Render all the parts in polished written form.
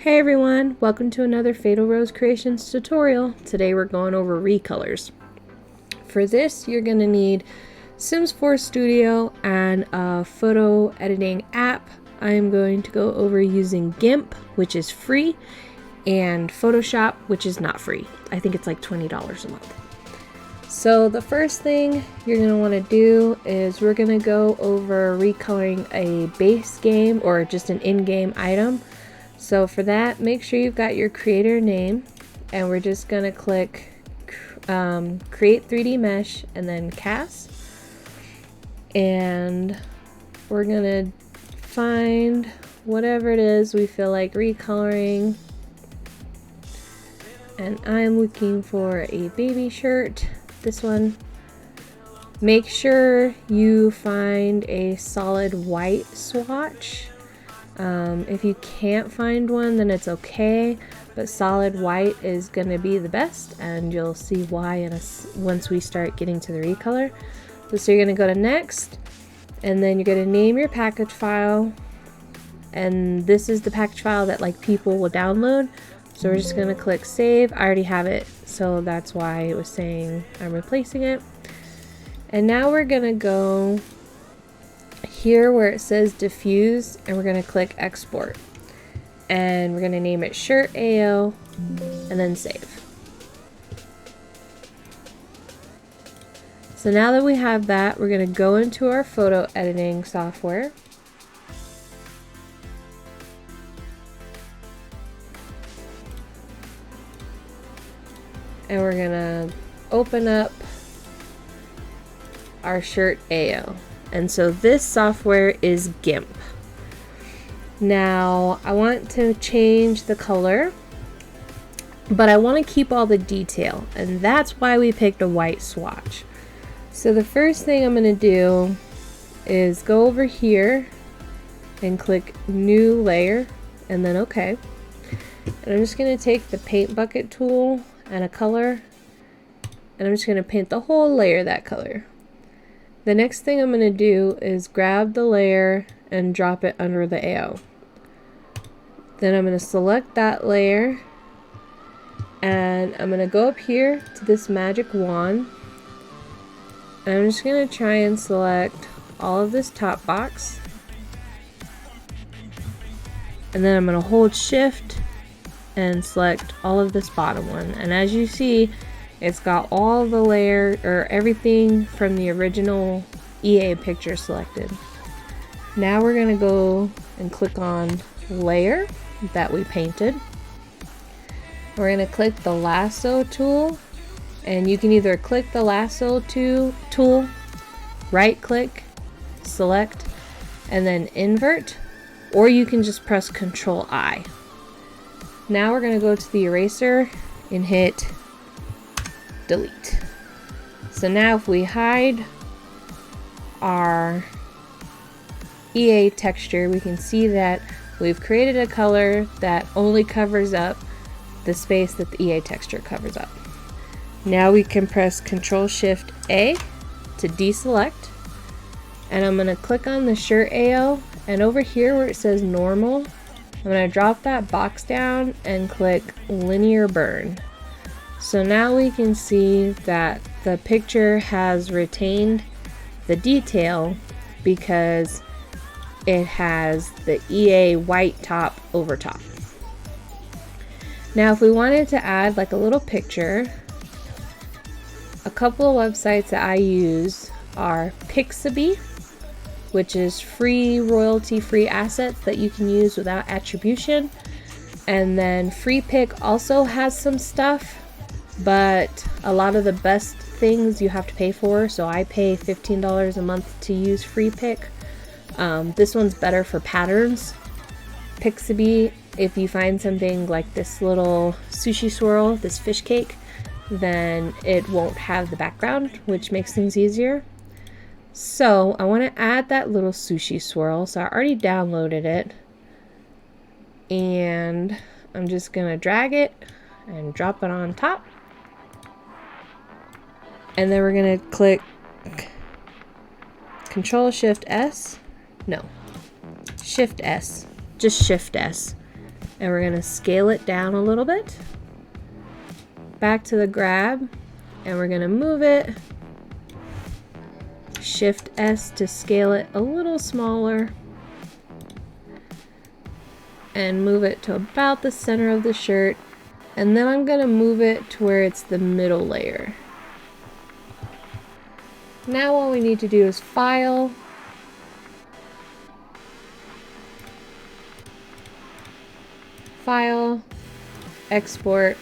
Hey everyone, welcome to another Fatal Rose Creations tutorial. Today we're going over recolors. For this you're going to need Sims 4 Studio and a photo editing app. I'm going to go over using GIMP, which is free, and Photoshop, which is not free. I think it's like $20 a month. So the first thing you're going to want to do is we're going to go over recoloring a base game or just an in-game item. So for that, make sure you've got your creator name, and we're just going to click create 3D mesh and then cast. And we're going to find whatever it is we feel like recoloring. And I'm looking for a baby shirt, this one. Make sure you find a solid white swatch. If you can't find one, then it's okay, but solid white is going to be the best, and you'll see why once we start getting to the recolor. So you're going to go to next, and then you're going to name your package file, and this is the package file that like people will download. So we're just going to click save. I already have it, so that's why it was saying I'm replacing it. And now we're going to go here where it says diffuse, and we're going to click export, and we're going to name it shirt AO and then save. So now that we have that, we're going to go into our photo editing software, and we're going to open up our shirt AO. And so this software is GIMP. Now I want to change the color, but I want to keep all the detail, and that's why we picked a white swatch. So the first thing I'm going to do is go over here and click new layer and then OK. And I'm just going to take the paint bucket tool and a color, and I'm just going to paint the whole layer that color. The next thing I'm going to do is grab the layer and drop it under the AO. Then I'm going to select that layer, and I'm going to go up here to this magic wand, and I'm just going to try and select all of this top box, and then I'm going to hold shift and select all of this bottom one. And as you see, it's got all the layer or everything from the original EA picture selected. Now we're going to go and click on layer that we painted. We're going to click the lasso tool, and you can either click the lasso tool, right click, select, and then invert, or you can just press Control I. Now we're going to go to the eraser and hit delete. So now if we hide our EA texture, we can see that we've created a color that only covers up the space that the EA texture covers up. Now we can press Control Shift A to deselect, and I'm going to click on the shirt AO, and over here where it says normal, I'm going to drop that box down and click linear burn. So now we can see that the picture has retained the detail because it has the EA white top over top. Now if we wanted to add like a little picture, a couple of websites that I use are Pixabay, which is free royalty-free assets that you can use without attribution, and then FreePic also has some stuff, but a lot of the best things you have to pay for, so I pay $15 a month to use FreePic. This one's better for patterns. Pixabay, if you find something like this little sushi swirl, this fish cake, then it won't have the background, which makes things easier. So I want to add that little sushi swirl, so I already downloaded it, and I'm just going to drag it and drop it on top. And then we're going to click Control Shift S, no, Shift S, just Shift S, and we're going to scale it down a little bit. Back to the grab, and we're going to move it. Shift S to scale it a little smaller. And move it to about the center of the shirt. And then I'm going to move it to where it's the middle layer. Now all we need to do is File, File, Export,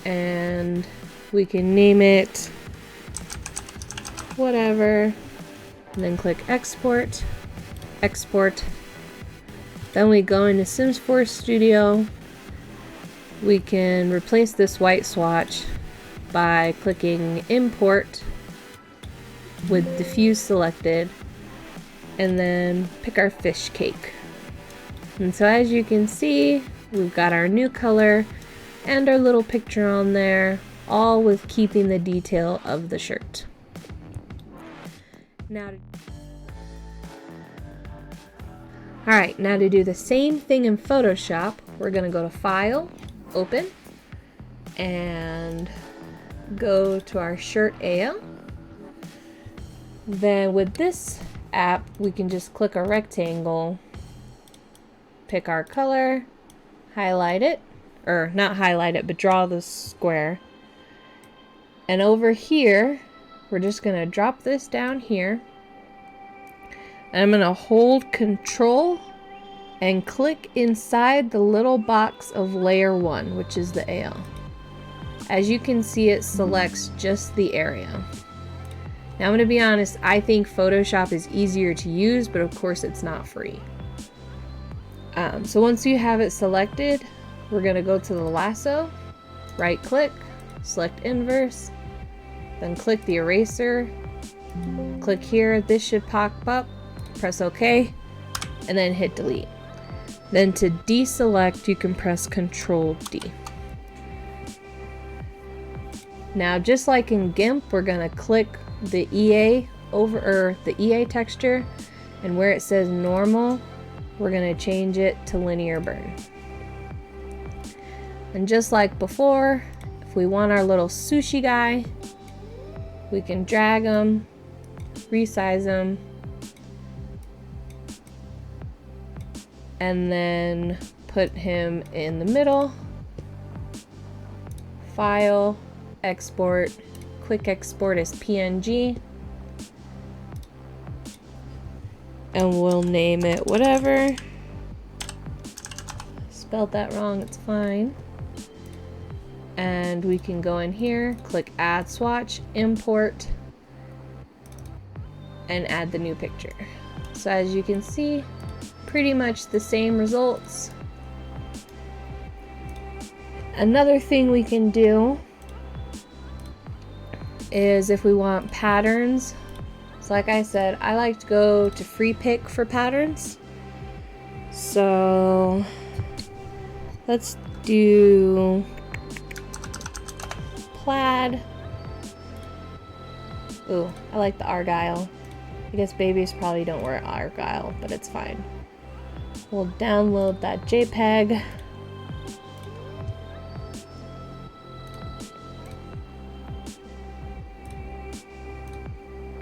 and we can name it whatever, and then click Export, Export. Then we go into Sims 4 Studio. We can replace this white swatch by clicking Import with diffuse selected, and then pick our fish cake. And so as you can see, we've got our new color and our little picture on there, all with keeping the detail of the shirt. Now to do the same thing in Photoshop, we're going to go to File, Open, and go to our shirt AL. Then with this app, we can just click a rectangle, pick our color, highlight it, or not highlight it, but draw the square. And over here, we're just going to drop this down here. And I'm going to hold Control and click inside the little box of layer 1, which is the AL. As you can see, it selects just the area. Now I'm going to be honest, I think Photoshop is easier to use, but of course it's not free. So once you have it selected, we're going to go to the lasso, right click, select inverse, then click the eraser, click here, this should pop up, press OK, and then hit delete. Then to deselect, you can press Control D. Now just like in GIMP, we're going to click the EA the EA texture, and where it says normal, we're going to change it to linear burn. And just like before, if we want our little sushi guy, we can drag him, resize him, and then put him in the middle. File, Export, quick export as PNG, and we'll name it whatever. Spelled that wrong, it's fine. And we can go in here, click Add Swatch, Import, and add the new picture. So as you can see, pretty much the same results. Another thing we can do is if we want patterns. So like I said, I like to go to free pick for patterns. So let's do plaid. Ooh, I like the argyle. I guess babies probably don't wear argyle, but it's fine. We'll download that JPEG.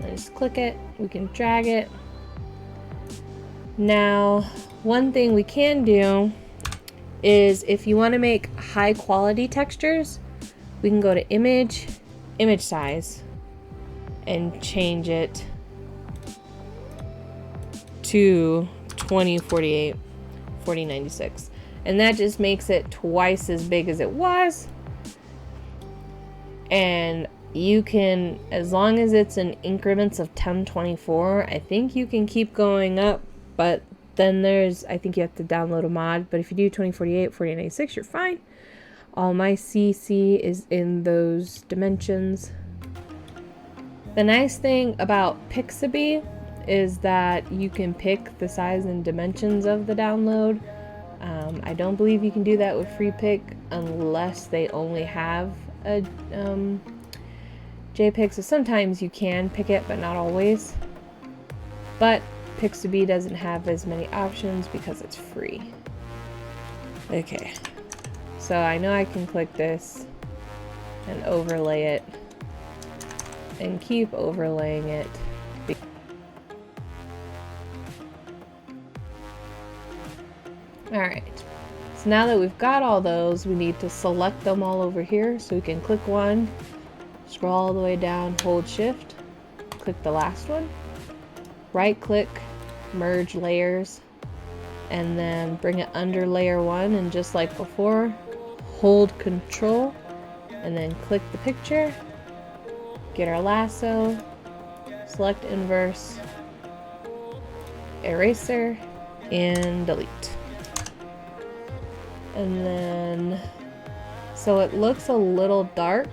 Just click it, we can drag it. Now, one thing we can do is if you want to make high quality textures, we can go to image size, and change it to 2048, 4096. And that just makes it twice as big as it was. And you can, as long as it's in increments of 1024, I think you can keep going up, but then there's, I think you have to download a mod, but if you do 2048, 4096, you're fine. All my CC is in those dimensions. The nice thing about Pixabay is that you can pick the size and dimensions of the download. I don't believe you can do that with FreePic unless they only have a JPEG, so sometimes you can pick it, but not always. But Pixabay doesn't have as many options because it's free. Okay, so I know I can click this and overlay it and keep overlaying it. Alright, so now that we've got all those, we need to select them all over here. So we can click one, scroll all the way down, hold shift, click the last one, right click, merge layers, and then bring it under layer one, and just like before, hold control and then click the picture, get our lasso, select inverse, eraser, and delete. And then, so it looks a little dark,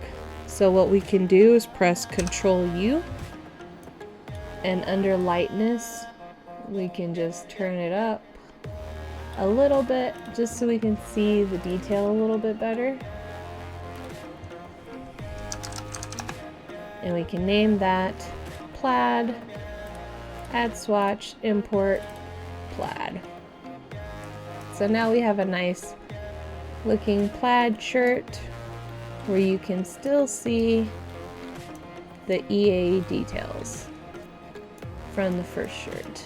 so what we can do is press Control U, and under lightness we can just turn it up a little bit just so we can see the detail a little bit better. And we can name that plaid, add swatch, import plaid. So now we have a nice looking plaid shirt where you can still see the EA details from the first shirt.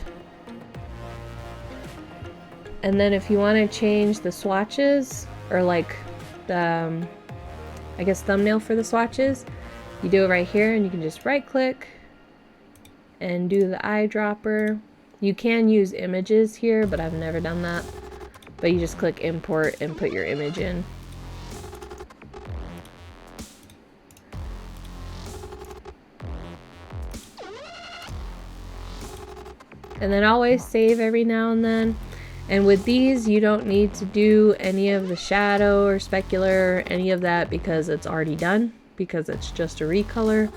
And then if you want to change the swatches, or like the I guess thumbnail for the swatches, you do it right here, and you can just right click and do the eyedropper. You can use images here, but I've never done that. But you just click import and put your image in. And then always save every now and then. And with these, you don't need to do any of the shadow or specular or any of that because it's already done, because it's just a recolor.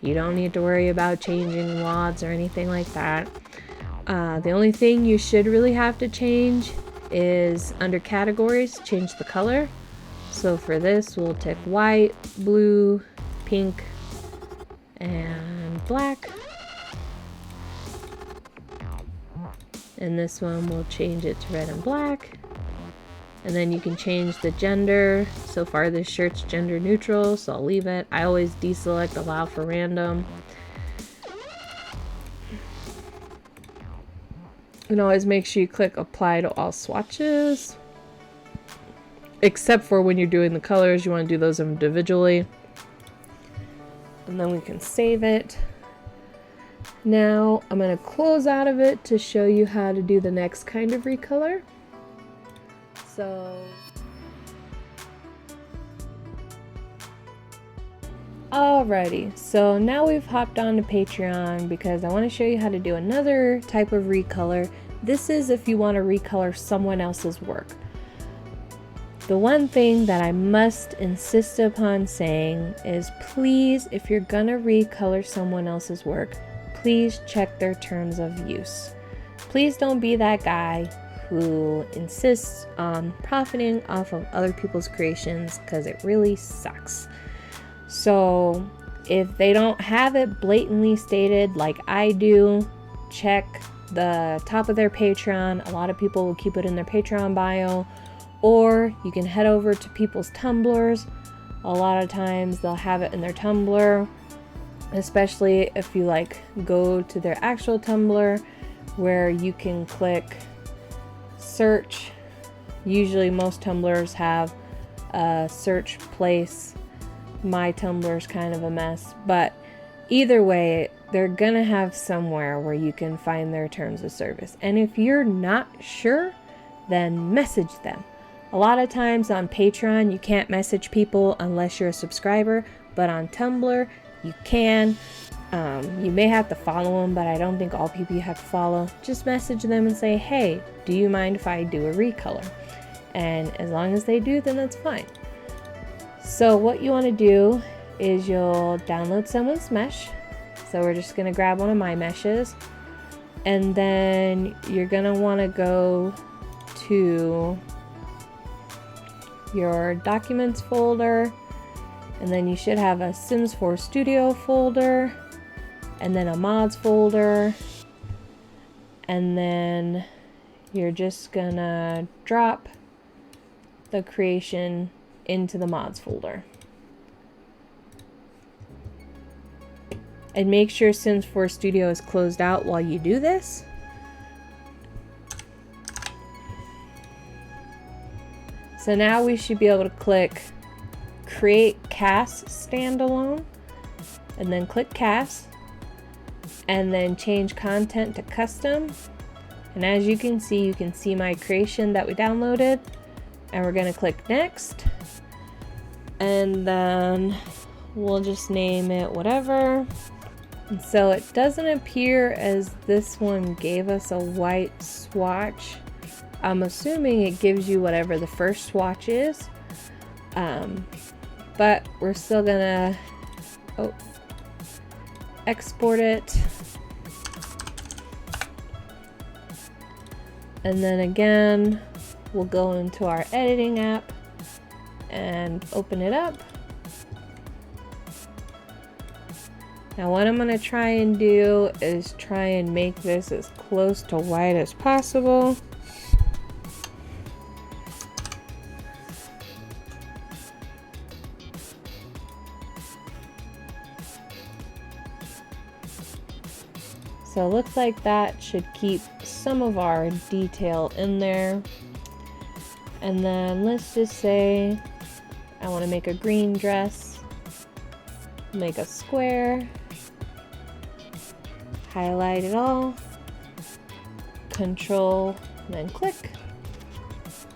You don't need to worry about changing WODs or anything like that. The only thing you should really have to change is under categories, change the color. So for this, we'll tick white, blue, pink, and black. And this one we'll change it to red and black. And then you can change the gender. So far this shirt's gender neutral, so I'll leave it. I always deselect allow for random. And always make sure you click apply to all swatches. Except for when you're doing the colors, you want to do those individually. And then we can save it. Now I'm going to close out of it to show you how to do the next kind of recolor. So alrighty, so now we've hopped on to Patreon because I want to show you how to do another type of recolor. This is if you want to recolor someone else's work. The one thing that I must insist upon saying is, please, if you're gonna recolor someone else's work, please check their terms of use. Please don't be that guy who insists on profiting off of other people's creations, because it really sucks. So if they don't have it blatantly stated like I do, check the top of their Patreon. A lot of people will keep it in their Patreon bio, or you can head over to people's Tumblrs. A lot of times they'll have it in their Tumblr, especially if you like go to their actual Tumblr where you can click search. Usually most Tumblrs have a search place. My Tumblr's kind of a mess, but either way, they're gonna have somewhere where you can find their terms of service. And if you're not sure, then message them. A lot of times on Patreon, you can't message people unless you're a subscriber, but on Tumblr, you can. You may have to follow them, but I don't think all people you have to follow. Just message them and say, hey, do you mind if I do a recolor? And as long as they do, then that's fine. So what you want to do is you'll download someone's mesh. So we're just going to grab one of my meshes. And then you're going to want to go to your documents folder. And then you should have a Sims 4 Studio folder. And then a mods folder. And then you're just going to drop the creation into the mods folder. And make sure Sims 4 Studio is closed out while you do this. So now we should be able to click Create Cast Standalone, and then click Cast, and then change content to custom. And as you can see my creation that we downloaded, and we're gonna click Next, and then we'll just name it whatever. And so it doesn't appear as this one gave us a white swatch. I'm assuming it gives you whatever the first swatch is, but we're still gonna export it, and then again we'll go into our editing app and open it up. Now what I'm going to try and do is try and make this as close to white as possible. So it looks like that should keep some of our detail in there. And then let's just say I want to make a green dress, make a square, highlight it all, control, then click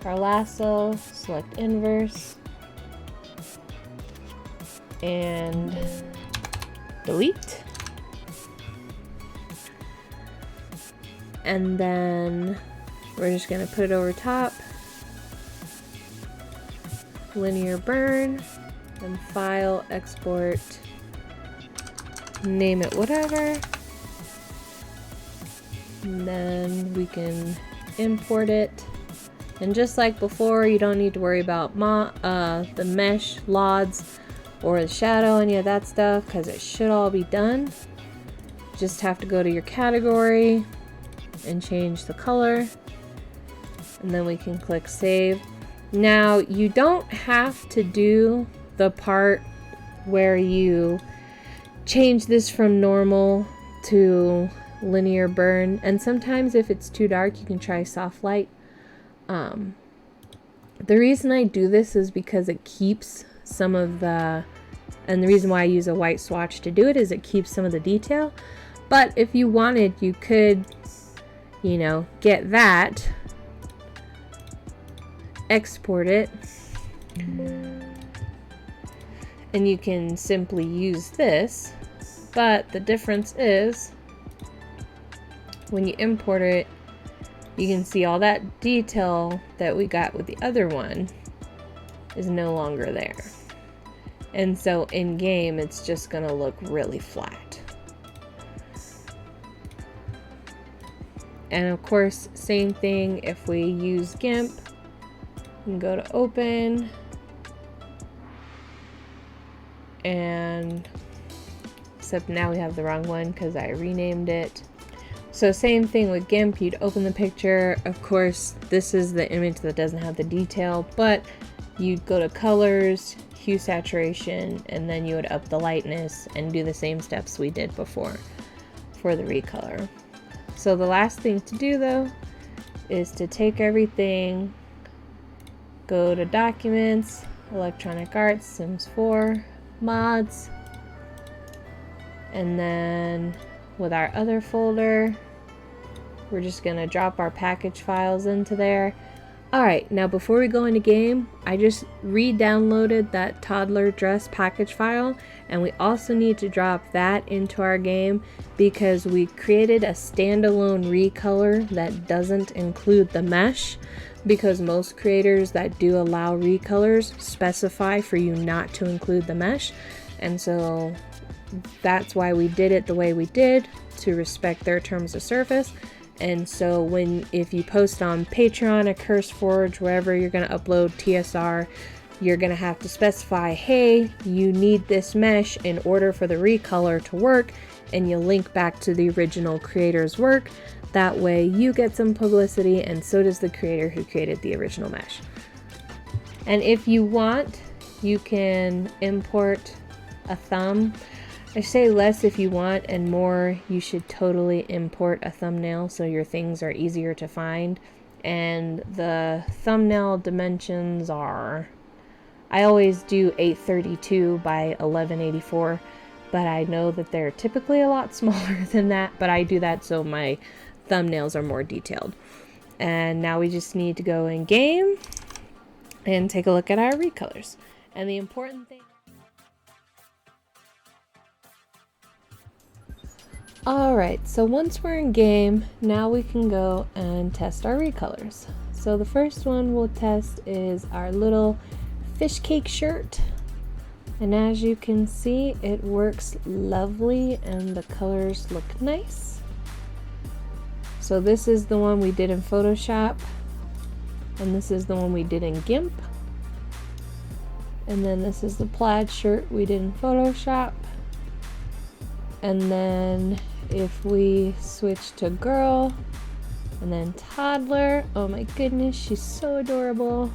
our lasso, select inverse, and delete. And then we're just gonna put it over top, linear burn, and file, export, name it whatever, and then we can import it. And just like before, you don't need to worry about the mesh, LODs, or the shadow, any of that stuff, because it should all be done. Just have to go to your category and change the color, and then we can click save. Now you don't have to do the part where you change this from normal to linear burn, and sometimes if it's too dark you can try soft light. The reason I do this is because it keeps some of the, and the reason why I use a white swatch to do it is it keeps some of the detail. But if you wanted, you could, you know, get that, export it, and you can simply use this. But the difference is when you import it, you can see all that detail that we got with the other one is no longer there. And so in game, it's just gonna look really flat. And of course, same thing if we use GIMP. You can go to open, and except now we have the wrong one because I renamed it. So same thing with GIMP, you'd open the picture. Of course, this is the image that doesn't have the detail, but you'd go to colors, hue saturation, and then you would up the lightness and do the same steps we did before for the recolor. So the last thing to do though is to take everything, go to Documents, Electronic Arts, Sims 4, Mods, and then with our other folder, we're just gonna drop our package files into there. Alright, now before we go into game, I just re-downloaded that toddler dress package file, and we also need to drop that into our game because we created a standalone recolor that doesn't include the mesh, because most creators that do allow recolors specify for you not to include the mesh. And so that's why we did it the way we did, to respect their terms of service. And so if you post on Patreon, a CurseForge, wherever you're going to upload TSR, you're going to have to specify, hey, you need this mesh in order for the recolor to work, and you link back to the original creator's work. That way you get some publicity, and so does the creator who created the original mesh. And if you want, you can import a thumb. I say less if you want, and more you should totally import a thumbnail so your things are easier to find. And the thumbnail dimensions are, I always do 832 by 1184, but I know that they're typically a lot smaller than that, but I do that so my thumbnails are more detailed. And now we just need to go in game and take a look at our recolors. And the important thing... Alright, so once we're in game, now we can go and test our recolors. So the first one we'll test is our little fish cake shirt. And as you can see, it works lovely and the colors look nice. So this is the one we did in Photoshop. And this is the one we did in GIMP. And then this is the plaid shirt we did in Photoshop. And then if we switch to girl and then toddler, oh my goodness, she's so adorable.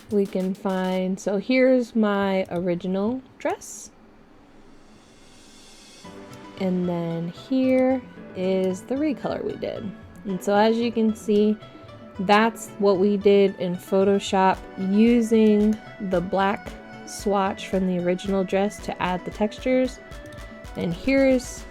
We can find, so here's my original dress. And then here is the recolor we did. And so as you can see, that's what we did in Photoshop using the black swatch from the original dress to add the textures. And here's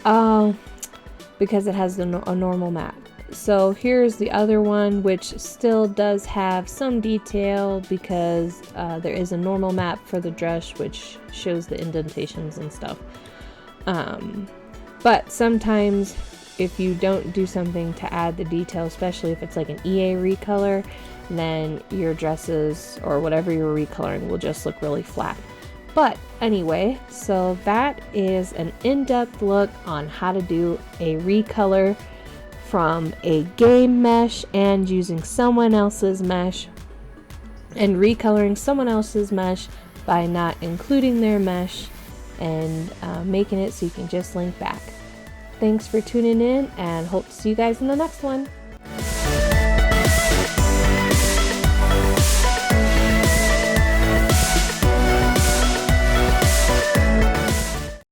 because it has a normal map. So here's the other one, which still does have some detail because there is a normal map for the dress which shows the indentations and stuff. But sometimes if you don't do something to add the detail, especially if it's like an EA recolor, then your dresses or whatever you're recoloring will just look really flat. But anyway, so that is an in-depth look on how to do a recolor from a game mesh and using someone else's mesh and recoloring someone else's mesh by not including their mesh and making it so you can just link back. Thanks for tuning in and hope to see you guys in the next one.